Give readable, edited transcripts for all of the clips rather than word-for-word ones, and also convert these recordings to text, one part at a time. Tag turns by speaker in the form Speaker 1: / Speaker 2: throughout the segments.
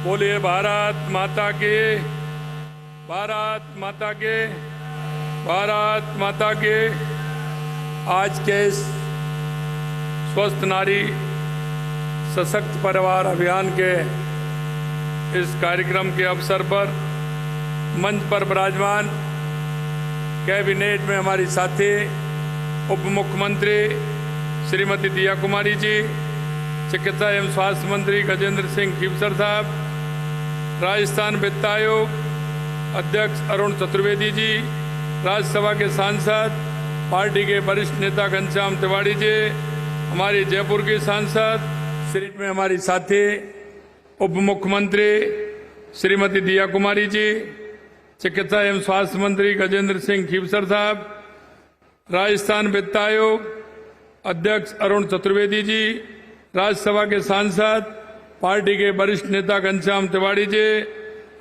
Speaker 1: बोलिए भारत माता की, भारत माता की, भारत माता की। आज के इस स्वस्थ नारी सशक्त परिवार अभियान के इस कार्यक्रम के अवसर पर मंच पर विराजमान कैबिनेट में हमारी साथी उप मुख्यमंत्री श्रीमती दिया कुमारी जी, चिकित्सा एवं स्वास्थ्य मंत्री गजेंद्र सिंह खीवसर साहब, राजस्थान वित्त आयोग अध्यक्ष अरुण चतुर्वेदी जी, राज्यसभा के सांसद पार्टी के वरिष्ठ नेता घनश्याम तिवारी जी, हमारी जयपुर की सांसद श्री में हमारी साथी उप मुख्यमंत्री श्रीमती दिया कुमारी जी, चिकित्सा एवं स्वास्थ्य मंत्री गजेंद्र सिंह खीवसर साहब, राजस्थान वित्त आयोग अध्यक्ष अरुण चतुर्वेदी जी, राज्यसभा के सांसद पार्टी के वरिष्ठ नेता घनश्याम तिवारी जी,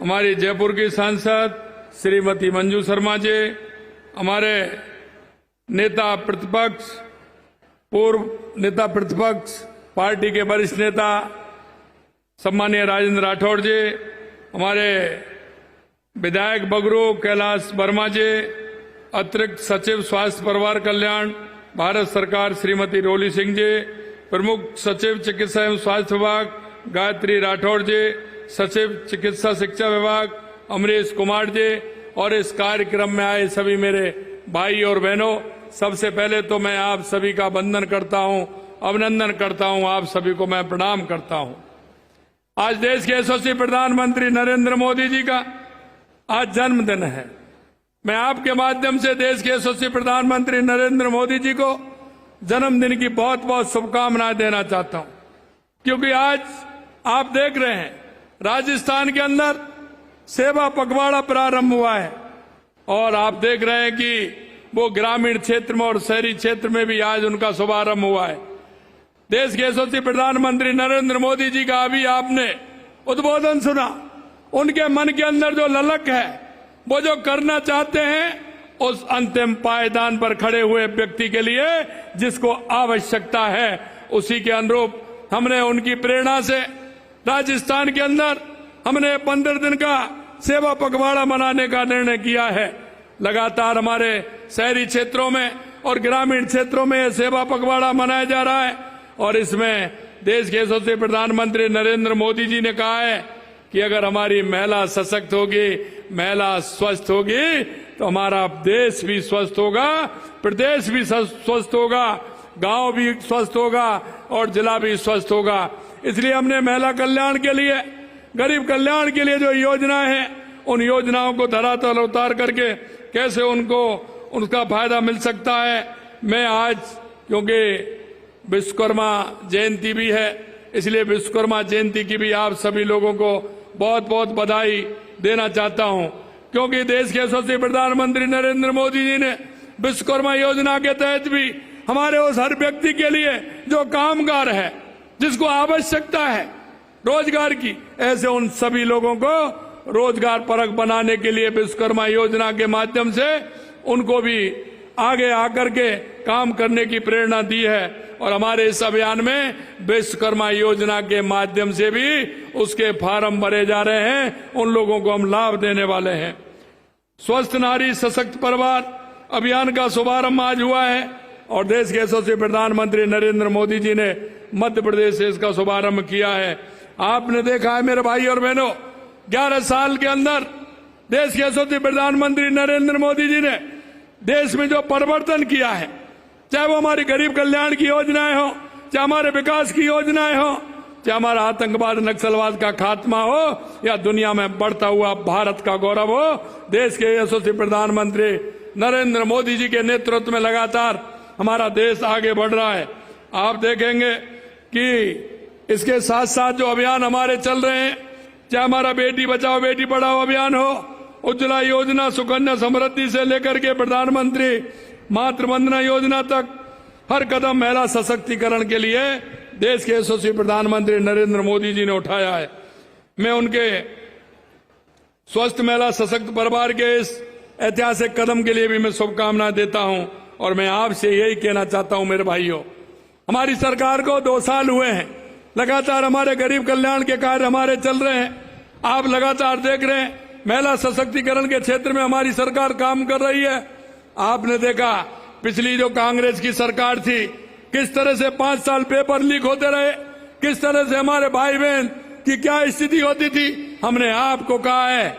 Speaker 1: हमारी जयपुर की सांसद श्रीमती मंजू शर्मा जी, हमारे नेता प्रतिपक्ष पूर्व नेता प्रतिपक्ष पार्टी के वरिष्ठ नेता सम्मानीय राजेंद्र राठौड़ जी, हमारे विधायक बगरू कैलाश वर्मा जी, अतिरिक्त सचिव स्वास्थ्य परिवार कल्याण भारत सरकार श्रीमती रोली सिंह जी, प्रमुख सचिव चिकित्सा एवं स्वास्थ्य विभाग गायत्री राठौड़ जी, सचिव चिकित्सा शिक्षा विभाग अमरीश कुमार जी और इस कार्यक्रम में आए सभी मेरे भाई और बहनों, सबसे पहले तो मैं आप सभी का वंदन करता हूं, अभिनंदन करता हूं, आप सभी को मैं प्रणाम करता हूं। आज देश के यशस्वी प्रधानमंत्री नरेंद्र मोदी जी का आज जन्मदिन है। मैं आपके माध्यम से देश के यशस्वी प्रधानमंत्री नरेंद्र मोदी जी को जन्मदिन की बहुत बहुत शुभकामनाएं देना चाहता हूं, क्योंकि आज आप देख रहे हैं राजस्थान के अंदर सेवा पखवाड़ा प्रारंभ हुआ है और आप देख रहे हैं कि वो ग्रामीण क्षेत्र में और शहरी क्षेत्र में भी आज उनका शुभारंभ हुआ है। देश के यशस्वी प्रधानमंत्री नरेंद्र मोदी जी का अभी आपने उद्बोधन सुना। उनके मन के अंदर जो ललक है, वो जो करना चाहते हैं, उस अंतिम पायदान पर खड़े हुए व्यक्ति के लिए जिसको आवश्यकता है, उसी के अनुरूप हमने उनकी प्रेरणा से राजस्थान के अंदर हमने 15 दिन का सेवा पखवाड़ा मनाने का निर्णय किया है। लगातार हमारे शहरी क्षेत्रों में और ग्रामीण क्षेत्रों में सेवा पखवाड़ा मनाया जा रहा है और इसमें देश के यशस्वी प्रधानमंत्री नरेंद्र मोदी जी ने कहा है कि अगर हमारी महिला सशक्त होगी, महिला स्वस्थ होगी, तो हमारा देश भी स्वस्थ होगा, प्रदेश भी स्वस्थ होगा, गांव भी स्वस्थ होगा और जिला भी स्वस्थ होगा। इसलिए हमने महिला कल्याण के लिए, गरीब कल्याण के लिए जो योजनाएं हैं, उन योजनाओं को धरातल उतार करके कैसे उनको उनका फायदा मिल सकता है। मैं आज, क्योंकि विश्वकर्मा जयंती भी है, इसलिए विश्वकर्मा जयंती की भी आप सभी लोगों को बहुत बहुत बधाई देना चाहता हूं, क्योंकि देश के यशस्वी प्रधानमंत्री नरेंद्र मोदी जी ने विश्वकर्मा योजना के तहत भी हमारे उस हर व्यक्ति के लिए जो कामगार है, जिसको आवश्यकता है रोजगार की, ऐसे उन सभी लोगों को रोजगार परक बनाने के लिए विश्वकर्मा योजना के माध्यम से उनको भी आगे आकर के काम करने की प्रेरणा दी है और हमारे इस अभियान में विश्वकर्मा योजना के माध्यम से भी उसके फार्म भरे जा रहे हैं, उन लोगों को हम लाभ देने वाले हैं। स्वस्थ नारी सशक्त परिवार अभियान का शुभारंभ आज हुआ है और देश के यशस्वी प्रधानमंत्री नरेंद्र मोदी जी ने मध्य प्रदेश से इसका शुभारंभ किया है। आपने देखा है मेरे भाई और बहनों, 11 साल के अंदर देश के यशस्वी प्रधानमंत्री नरेंद्र मोदी जी ने देश में जो परिवर्तन किया है, चाहे वो हमारी गरीब कल्याण की योजनाएं हो, चाहे हमारे विकास की योजनाएं हो, चाहे हमारा आतंकवाद नक्सलवाद का खात्मा हो या दुनिया में बढ़ता हुआ भारत का गौरव हो, देश के यशस्वी प्रधानमंत्री नरेंद्र मोदी जी के नेतृत्व में लगातार हमारा देश आगे बढ़ रहा है। आप देखेंगे कि इसके साथ साथ जो अभियान हमारे चल रहे हैं, चाहे हमारा बेटी बचाओ बेटी पढ़ाओ अभियान हो, उज्ज्वला योजना, सुकन्या समृद्धि से लेकर के प्रधानमंत्री मातृ वंदना योजना तक, हर कदम महिला सशक्तिकरण के लिए देश के यशस्वी प्रधानमंत्री नरेंद्र मोदी जी ने उठाया है। मैं उनके स्वस्थ महिला सशक्त परिवार के इस ऐतिहासिक कदम के लिए भी मैं शुभकामनाएं देता हूं और मैं आपसे यही कहना चाहता हूं मेरे भाइयों, हमारी सरकार को 2 साल हुए हैं, लगातार हमारे गरीब कल्याण के कार्य हमारे चल रहे हैं। आप लगातार देख रहे हैं महिला सशक्तिकरण के क्षेत्र में हमारी सरकार काम कर रही है। आपने देखा पिछली जो कांग्रेस की सरकार थी, किस तरह से 5 साल पेपर लीक होते रहे, किस तरह से हमारे भाई बहन की क्या स्थिति होती थी। हमने आपको कहा है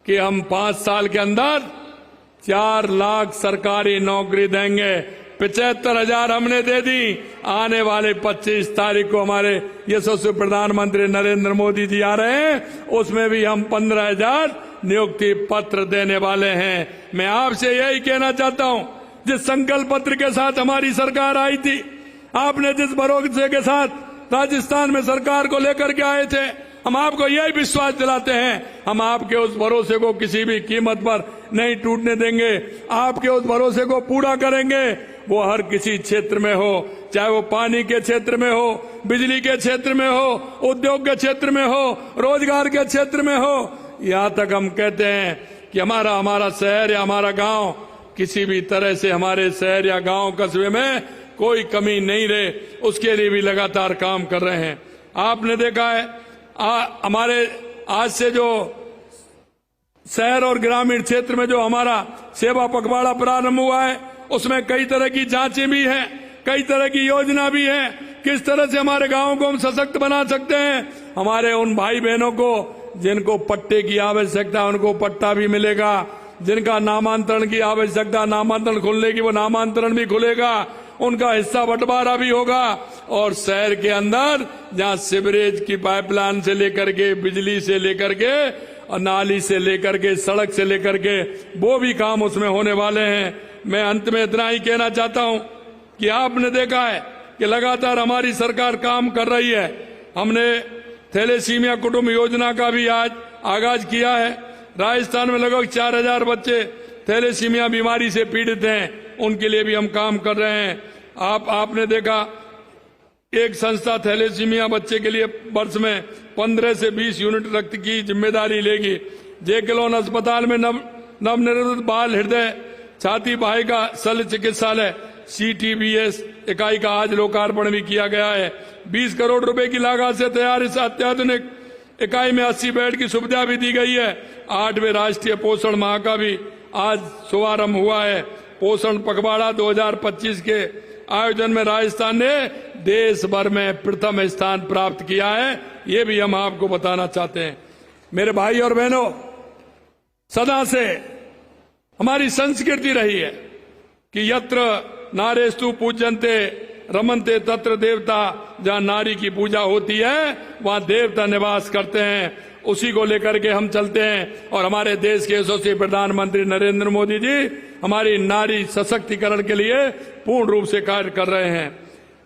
Speaker 1: कि हम 5 साल के अंदर 4 लाख सरकारी नौकरी देंगे। 75,000 हमने दे दी। आने वाले 25 तारीख को हमारे यशस्वी प्रधानमंत्री नरेंद्र मोदी जी आ रहे हैं, उसमें भी हम 15,000 नियुक्ति पत्र देने वाले हैं। मैं आपसे यही कहना चाहता हूं, जिस संकल्प पत्र के साथ हमारी सरकार आई थी, आपने जिस भरोसे के साथ राजस्थान में सरकार को लेकर के आए थे, हम आपको यही विश्वास दिलाते हैं, हम आपके उस भरोसे को किसी भी कीमत पर नहीं टूटने देंगे। आपके उस भरोसे को पूरा करेंगे। वो हर किसी क्षेत्र में हो, चाहे वो पानी के क्षेत्र में हो, बिजली के क्षेत्र में हो, उद्योग के क्षेत्र में हो, रोजगार के क्षेत्र में हो। यहाँ तक हम कहते हैं कि हमारा शहर या हमारा गांव, किसी भी तरह से हमारे शहर या गांव कस्बे में कोई कमी नहीं रहे, उसके लिए भी लगातार काम कर रहे हैं। आपने देखा है हमारे आज से जो शहर और ग्रामीण क्षेत्र में जो हमारा सेवा पखवाड़ा प्रारंभ हुआ है, उसमें कई तरह की जांचें भी हैं, कई तरह की योजना भी है, किस तरह से हमारे गांवों को हम सशक्त बना सकते हैं। हमारे उन भाई बहनों को जिनको पट्टे की आवश्यकता है, उनको पट्टा भी मिलेगा। जिनका नामांतरण की आवश्यकता, नामांतरण खुलने की, वो नामांतरण भी खुलेगा। उनका हिस्सा बंटवारा भी होगा। और शहर के अंदर जहां सीवरेज की पाइपलाइन से लेकर के, बिजली से लेकर के, और नाली से लेकर के, सड़क से लेकर के, वो भी काम उसमें होने वाले हैं। मैं अंत में इतना ही कहना चाहता हूं कि आपने देखा है कि लगातार हमारी सरकार काम कर रही है। हमने थैलेसीमिया कुटुंब योजना का भी आज आगाज किया है। राजस्थान में लगभग 4,000 बच्चे थैलेसीमिया बीमारी से पीड़ित हैं, उनके लिए भी हम काम कर रहे हैं। आपने देखा एक संस्था थैलेसीमिया बच्चे के लिए वर्ष में 15 से 20 यूनिट रक्त की जिम्मेदारी लेगी। जेकेलोन अस्पताल में नवनिर्मित बाल हृदय छाती बाहिका शल्य चिकित्सालय CTBS इकाई का आज लोकार्पण भी किया गया है। 20 करोड़ रुपए की लागत से तैयार इस अत्याधुनिक इकाई में 80 बेड की सुविधा भी दी गई है। 8वें राष्ट्रीय पोषण माह का भी आज शुभारंभ हुआ है। पोषण पखवाड़ा 2025 के आयोजन में राजस्थान ने देश भर में प्रथम स्थान प्राप्त किया है। ये भी हम आपको बताना चाहते हैं। मेरे भाई और बहनों, सदा से हमारी संस्कृति रही है कि यत्र नारेस्तु पूज्यन्ते रमन्ते तत्र देवता। जहां नारी की पूजा होती है, वहां देवता निवास करते हैं। उसी को लेकर के हम चलते हैं। और हमारे देश के यशस्वी प्रधानमंत्री नरेंद्र मोदी जी हमारी नारी सशक्तिकरण के लिए पूर्ण रूप से कार्य कर रहे हैं।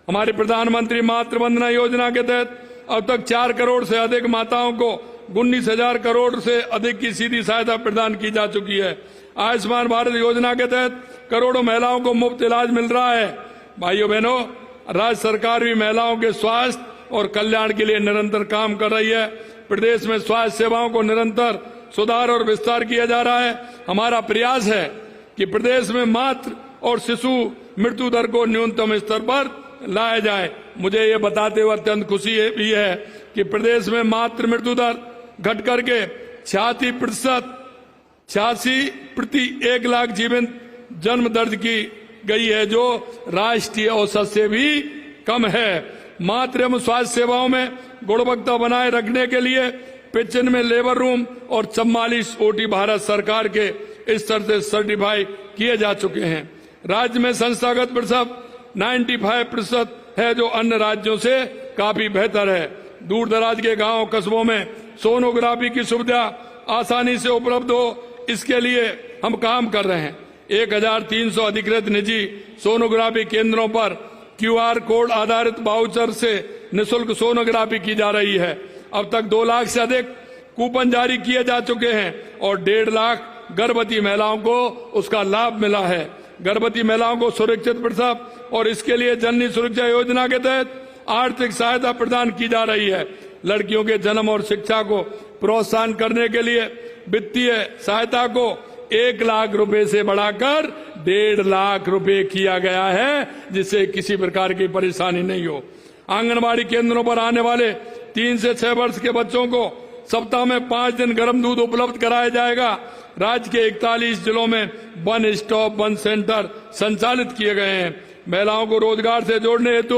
Speaker 1: हमारी प्रधानमंत्री मातृ वंदना योजना के तहत अब तक 4 करोड़ से अधिक माताओं को 19,000 करोड़ से अधिक की सीधी सहायता प्रदान की जा चुकी है। आयुष्मान भारत योजना के तहत करोड़ों महिलाओं को मुफ्त इलाज मिल रहा है। भाइयों बहनों, राज्य सरकार भी महिलाओं के स्वास्थ्य और कल्याण के लिए निरंतर काम कर रही है। प्रदेश में स्वास्थ्य सेवाओं को निरंतर सुधार और विस्तार किया जा रहा है। हमारा प्रयास है कि प्रदेश में मातृ और शिशु मृत्यु दर को न्यूनतम स्तर पर लाया जाए। मुझे ये बताते हुए अत्यंत खुशी भी है कि प्रदेश में मातृ मृत्यु दर घट करके 86 प्रति 1 लाख जीवित जन्म दर्ज की गई है, जो राष्ट्रीय औसत से भी कम है। मातृ एवं स्वास्थ्य सेवाओं में गुणवत्ता बनाए रखने के लिए 95 लेबर रूम और 44 OT भारत सरकार के स्तर से सर्टिफाई किए जा चुके हैं। राज्य में संस्थागत प्रतिशत 95% है, जो अन्य राज्यों से काफी बेहतर है। दूर दराज के गांव कस्बों में सोनोग्राफी की सुविधा आसानी से उपलब्ध हो, इसके लिए हम काम कर रहे हैं। 1,300 अधिकृत निजी सोनोग्राफी केंद्रों पर QR कोड आधारित वाउचर से निःशुल्क सोनोग्राफी की जा रही है। अब तक 2 लाख से अधिक कूपन जारी किए जा चुके हैं और 1.5 लाख गर्भवती महिलाओं को उसका लाभ मिला है। गर्भवती महिलाओं को सुरक्षित प्रसव और इसके लिए जननी सुरक्षा योजना के तहत आर्थिक सहायता प्रदान की जा रही है। लड़कियों के जन्म और शिक्षा को प्रोत्साहन करने के लिए वित्तीय सहायता को 1 लाख रुपए से बढ़ाकर 1.5 लाख रुपए किया गया है, जिससे किसी प्रकार की परेशानी नहीं हो। आंगनबाड़ी केंद्रों पर आने वाले 3 से 6 वर्ष के बच्चों को सप्ताह में 5 दिन गर्म दूध उपलब्ध कराया जाएगा। राज्य के 41 जिलों में वन स्टॉप वन सेंटर संचालित किए गए हैं। महिलाओं को रोजगार से जोड़ने हेतु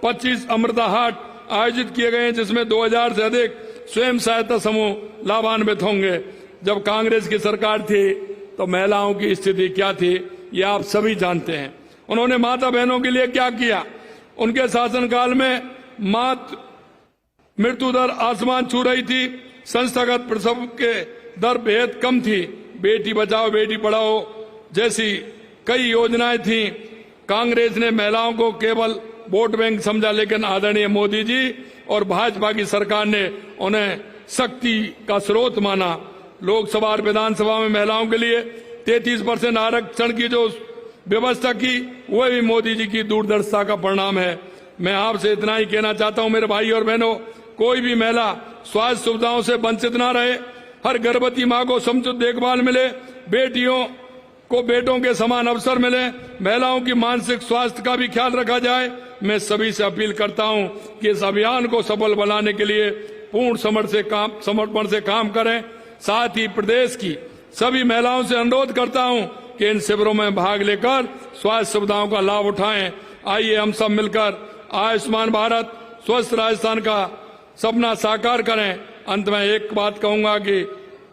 Speaker 1: 25 अमृता हाट आयोजित किए गए हैं, जिसमें 2000 से अधिक स्वयं सहायता समूह लाभान्वित होंगे। जब कांग्रेस की सरकार थी तो महिलाओं की स्थिति क्या थी, ये आप सभी जानते हैं। उन्होंने माता बहनों के लिए क्या किया। उनके शासनकाल में मातृ मृत्यु दर आसमान छू रही थी, संस्थागत प्रसव के दर बेहद कम थी, बेटी बचाओ बेटी पढ़ाओ जैसी कई योजनाएं थी। कांग्रेस ने महिलाओं को केवल वोट बैंक समझा, लेकिन आदरणीय मोदी जी और भाजपा की सरकार ने उन्हें शक्ति का स्रोत माना। लोकसभा और विधानसभा में महिलाओं के लिए 33% आरक्षण की जो व्यवस्था की, वह भी मोदी जी की दूरदर्शिता का परिणाम है। मैं आपसे इतना ही कहना चाहता हूं मेरे भाई और बहनों, कोई भी महिला स्वास्थ्य सुविधाओं से वंचित ना रहे। हर गर्भवती मां को समुचित देखभाल मिले, बेटियों को बेटों के समान अवसर मिले, महिलाओं की मानसिक स्वास्थ्य का भी ख्याल रखा जाए। मैं सभी से अपील करता हूं कि इस अभियान को सफल बनाने के लिए पूर्ण समर्पण से काम करें। साथ ही प्रदेश की सभी महिलाओं से अनुरोध करता हूं कि इन शिविरों में भाग लेकर स्वास्थ्य सुविधाओं का लाभ उठाएं। आइए हम सब मिलकर आयुष्मान भारत, स्वस्थ राजस्थान का सपना साकार करें। अंत में एक बात कहूंगा कि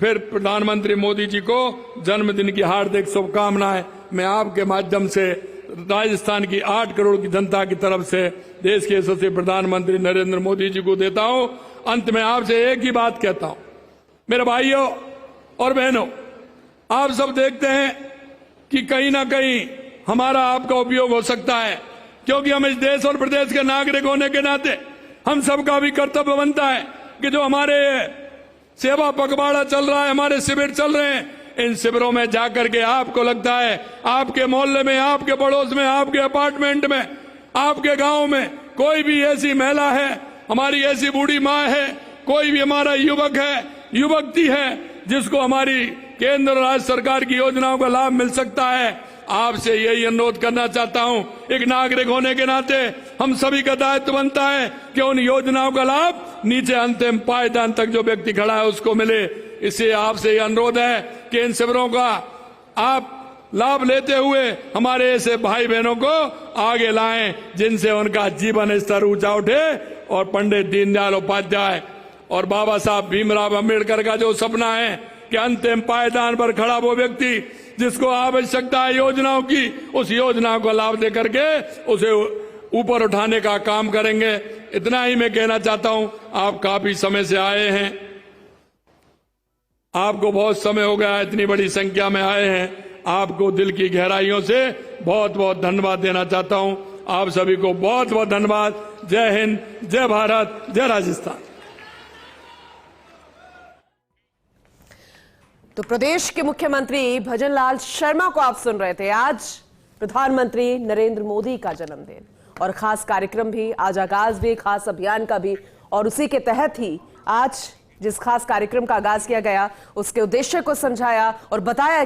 Speaker 1: फिर प्रधानमंत्री मोदी जी को जन्मदिन की हार्दिक शुभकामनाएं मैं आपके माध्यम से राजस्थान की 8 करोड़ की जनता की तरफ से देश के यशस्वी प्रधानमंत्री नरेंद्र मोदी जी को देता हूं। अंत में आपसे एक ही बात कहता हूं, मेरे भाइयों और बहनों, आप सब देखते हैं कि कहीं ना कहीं हमारा आपका उपयोग हो सकता है, क्योंकि हम इस देश और प्रदेश के नागरिक होने के नाते हम सबका भी कर्तव्य बनता है कि जो हमारे सेवा पखवाड़ा चल रहा है, हमारे शिविर चल रहे हैं, इन शिविरों में जाकर के आपको लगता है आपके मोहल्ले में, आपके पड़ोस में, आपके अपार्टमेंट में, आपके गांव में कोई भी ऐसी महिला है, हमारी ऐसी बूढ़ी माँ है, कोई भी हमारा युवक है, युवती है, जिसको हमारी केंद्र और राज्य सरकार की योजनाओं का लाभ मिल सकता है। आपसे यही अनुरोध करना चाहता हूं, एक नागरिक होने के नाते हम सभी का दायित्व बनता है कि उन योजनाओं का लाभ नीचे अंतिम पायदान तक जो व्यक्ति खड़ा है उसको मिले। इससे आपसे यह अनुरोध है कि इन शिविरों का आप लाभ लेते हुए हमारे ऐसे भाई बहनों को आगे लाएं, जिनसे उनका जीवन स्तर ऊंचा उठे और पंडित दीनदयाल उपाध्याय और बाबा साहब भीमराव अम्बेडकर का जो सपना है कि अंतिम पायदान पर खड़ा वो व्यक्ति जिसको आवश्यकता है योजनाओं की, उस योजना को लाभ दे करके उसे ऊपर उठाने का काम करेंगे। इतना ही मैं कहना चाहता हूं। आप काफी समय से आए हैं, आपको बहुत समय हो गया, इतनी बड़ी संख्या में आए हैं। आपको दिल की गहराइयों से बहुत बहुत धन्यवाद देना चाहता हूं। आप सभी को बहुत बहुत धन्यवाद। जय हिंद, जय भारत, जय राजस्थान।
Speaker 2: तो प्रदेश के मुख्यमंत्री भजनलाल शर्मा को आप सुन रहे थे। आज प्रधानमंत्री नरेंद्र मोदी का जन्मदिन और खास कार्यक्रम भी, आज आगाज भी खास अभियान का भी, और उसी के तहत ही आज जिस खास कार्यक्रम का आगाज किया गया उसके उद्देश्य को समझाया और बताया